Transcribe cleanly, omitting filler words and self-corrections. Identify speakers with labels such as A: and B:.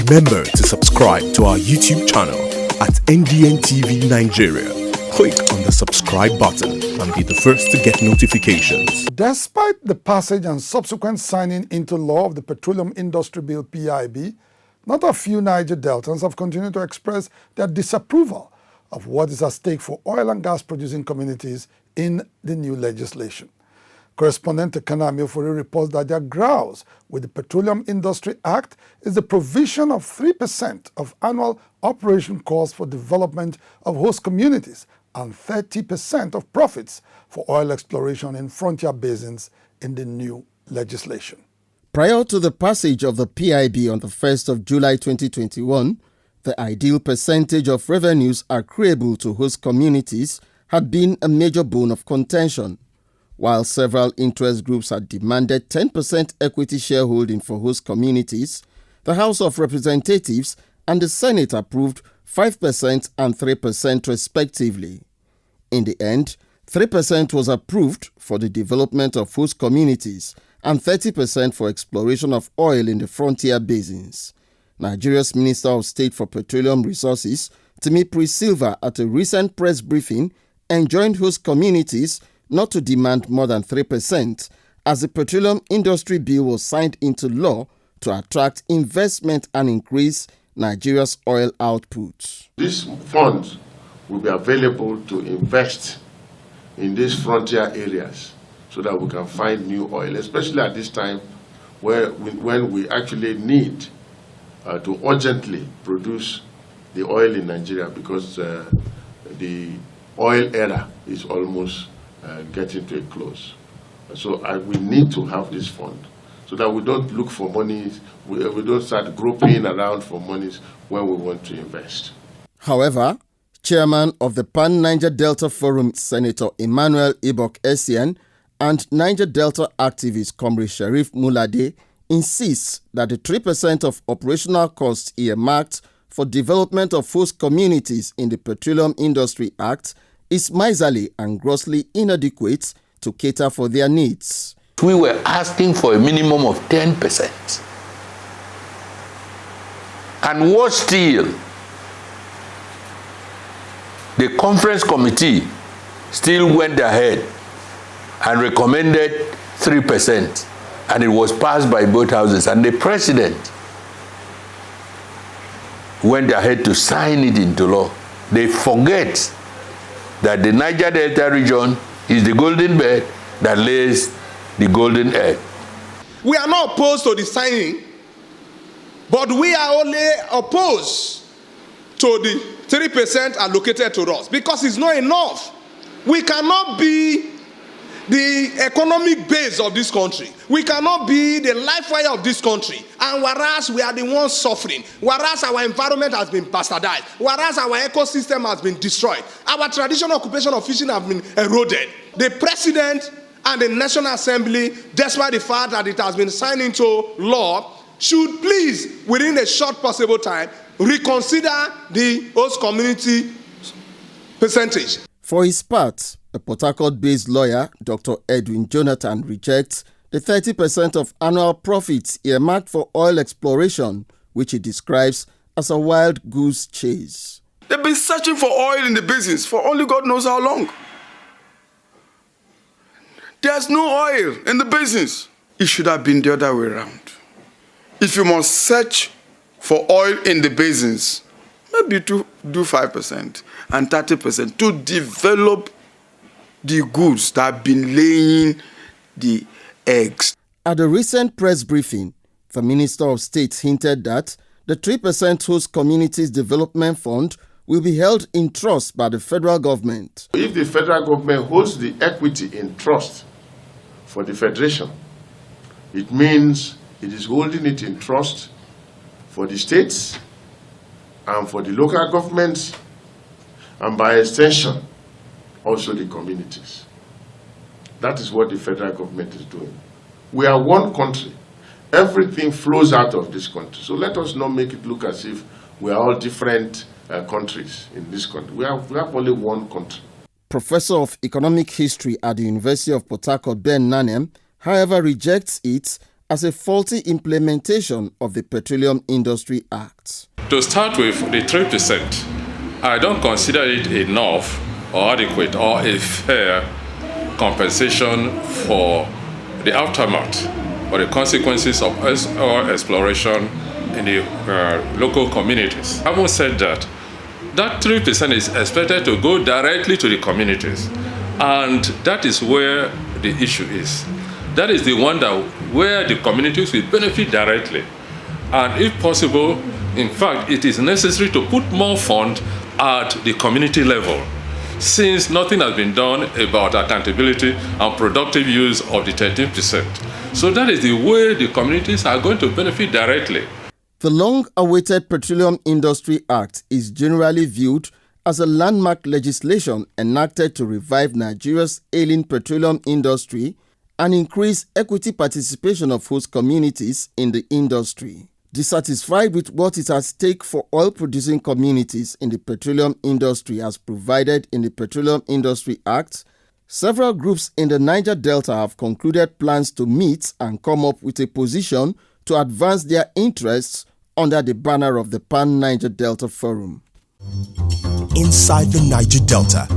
A: Remember to subscribe to our YouTube channel at NDN TV Nigeria. Click on the subscribe button and be the first to get notifications.
B: Despite the passage and subsequent signing into law of the Petroleum Industry Bill (PIB), not a few Niger Deltans have continued to express their disapproval of what is at stake for oil and gas producing communities in the new legislation. Correspondent to Kanami Ofori reports that their grouse with the Petroleum Industry Act is the provision of 3% of annual operation costs for development of host communities and 30% of profits for oil exploration in frontier basins in the new legislation.
C: Prior to the passage of the PIB on the 1st of July 2021, the ideal percentage of revenues accruable to host communities had been a major bone of contention. While several interest groups had demanded 10% equity shareholding for host communities, the House of Representatives and the Senate approved 5% and 3% respectively. In the end, 3% was approved for the development of host communities and 30% for exploration of oil in the frontier basins. Nigeria's Minister of State for Petroleum Resources, Timipri Silva, at a recent press briefing, enjoined host communities not to demand more than 3% as the Petroleum Industry Bill was signed into law to attract investment and increase Nigeria's oil output.
D: These funds will be available to invest in these frontier areas so that we can find new oil, especially at this time when we actually need to urgently produce the oil in Nigeria, because the oil era is almost getting to a close. So we need to have this fund so that we don't look for monies, we don't start groping around for monies when we want to invest.
C: However, Chairman of the Pan-Niger Delta Forum, Senator Emmanuel Ibok Essien, and Niger Delta activist Comrade Sharif Mulade insists that the 3% of operational costs earmarked for development of host communities in the Petroleum Industry Act is miserly and grossly inadequate to cater for their needs.
E: We were asking for a minimum of 10%. And worse still, the conference committee still went ahead and recommended 3%, and it was passed by both houses, and the president went ahead to sign it into law. They forget that the Niger Delta region is the golden bed that lays the golden egg.
F: We are not opposed to the signing, but we are only opposed to the 3% allocated to us because it's not enough. We cannot be the economic base of this country. We cannot be the life wire of this country. And whereas we are the ones suffering, whereas our environment has been bastardized, whereas our ecosystem has been destroyed, our traditional occupation of fishing has been eroded, the president and the National Assembly, despite the fact that it has been signed into law, should please, within a short possible time, reconsider the host community percentage.
C: For his part, a Port Harcourt-based lawyer, Dr. Edwin Jonathan, rejects the 30% of annual profits earmarked for oil exploration, which he describes as a wild goose chase.
G: They've been searching for oil in the basins for only God knows how long. There's no oil in the basins. It should have been the other way around. If you must search for oil in the basins, maybe to do 5% and 30% to develop the goods that have been laying the eggs.
C: At a recent press briefing, the Minister of State hinted that the 3% Host Communities Development Fund will be held in trust by the federal government.
D: If the federal government holds the equity in trust for the federation, it means it is holding it in trust for the states and for the local governments, and by extension, also the communities. That is what the federal government is doing. We are one country. Everything flows out of this country. So let us not make it look as if we are all different countries in this country. We have only one country.
C: Professor of Economic History at the University of Port Harcourt, Ben Nanem, however, rejects it as a faulty implementation of the Petroleum Industry Act.
H: To start with, the 3%, I don't consider it enough or adequate or a fair compensation for the aftermath or the consequences of oil exploration in the local communities. Having said that, that 3% is expected to go directly to the communities, and that is where the issue is. That is the one where the communities will benefit directly. And if possible, in fact, it is necessary to put more funds at the community level, since nothing has been done about accountability and productive use of the 13%. So that is the way the communities are going to benefit directly.
C: The long-awaited Petroleum Industry Act is generally viewed as a landmark legislation enacted to revive Nigeria's ailing petroleum industry and increase equity participation of host communities in the industry. Dissatisfied with what is at stake for oil-producing communities in the petroleum industry as provided in the Petroleum Industry Act, several groups in the Niger Delta have concluded plans to meet and come up with a position to advance their interests under the banner of the Pan-Niger Delta Forum.
A: Inside the Niger Delta,